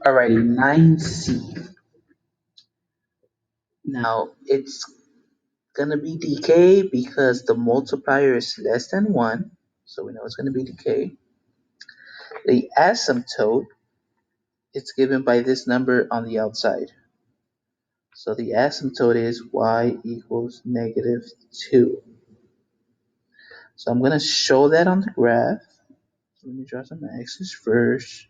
Alrighty, 9C. Now it's gonna be decay because the multiplier is less than 1, so we know it's gonna be decay. The asymptote is given by this number on the outside. So the asymptote is y equals -2. So I'm gonna show that on the graph. Let me draw some axes first.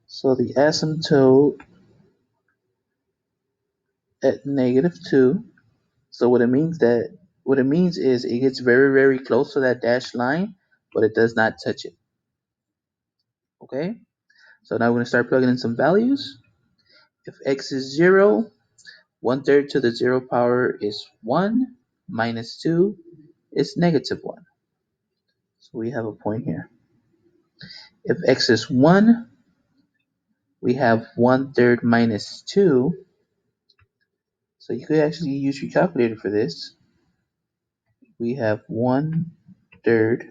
So the asymptote at -2. So what it means is it gets very, very close to that dashed line, but it does not touch it. Okay? So now we're gonna start plugging in some values. If x is 0, 1/3 to the 0 power is 1, minus 2 is -1. So we have a point here. If x is 1, we have 1/3 minus 2. So you could actually use your calculator for this. We have 1/3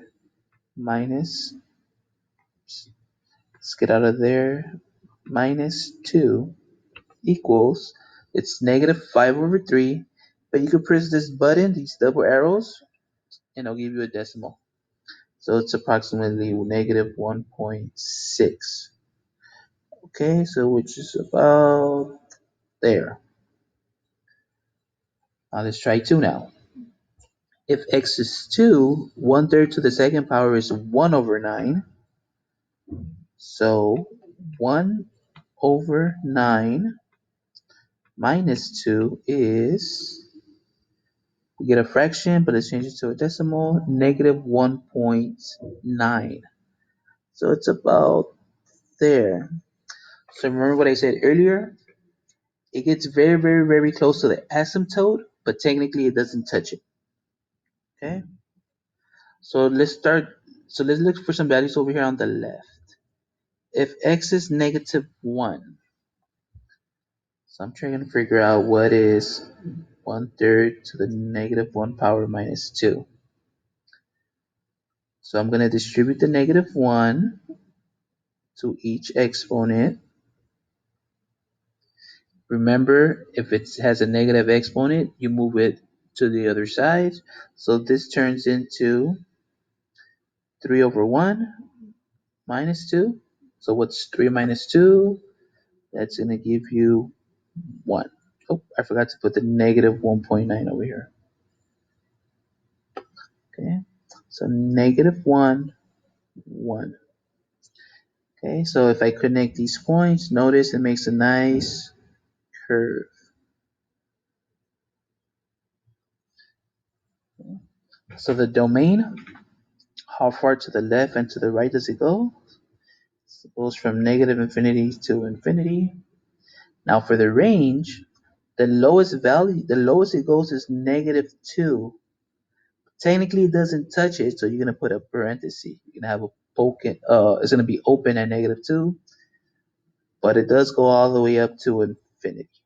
minus, let's get out of there, minus 2 equals, it's -5/3, but you could press this button, these double arrows, and it'll give you a decimal. So it's approximately -1.6. Okay, so which is about there. Now let's try 2 now. If x is 2, 1/3 to the second power is 1/9. So 1/9 minus 2 is, we get a fraction, but let's change it to a decimal, -1.9. So it's about there. So remember what I said earlier? It gets very, very, very close to the asymptote, but technically it doesn't touch it. Okay? So let's look for some values over here on the left. If x is -1, so I'm trying to figure out what is 1/3 to the -1 power minus 2. So I'm going to distribute the -1 to each exponent. Remember, if it has a negative exponent, you move it to the other side. So this turns into 3/1 minus 2. So what's 3 minus 2? That's going to give you 1. Oh, I forgot to put the -1.9 over here. Okay, so -1, 1. Okay, so if I connect these points, notice it makes a nice curve. So the domain, how far to the left and to the right does it go? It goes from -infinity to infinity. Now for the range, the lowest it goes is -2. Technically it doesn't touch it, so you're gonna put a parenthesis. You're gonna have a it's gonna be open at -2, but it does go all the way up to infinity.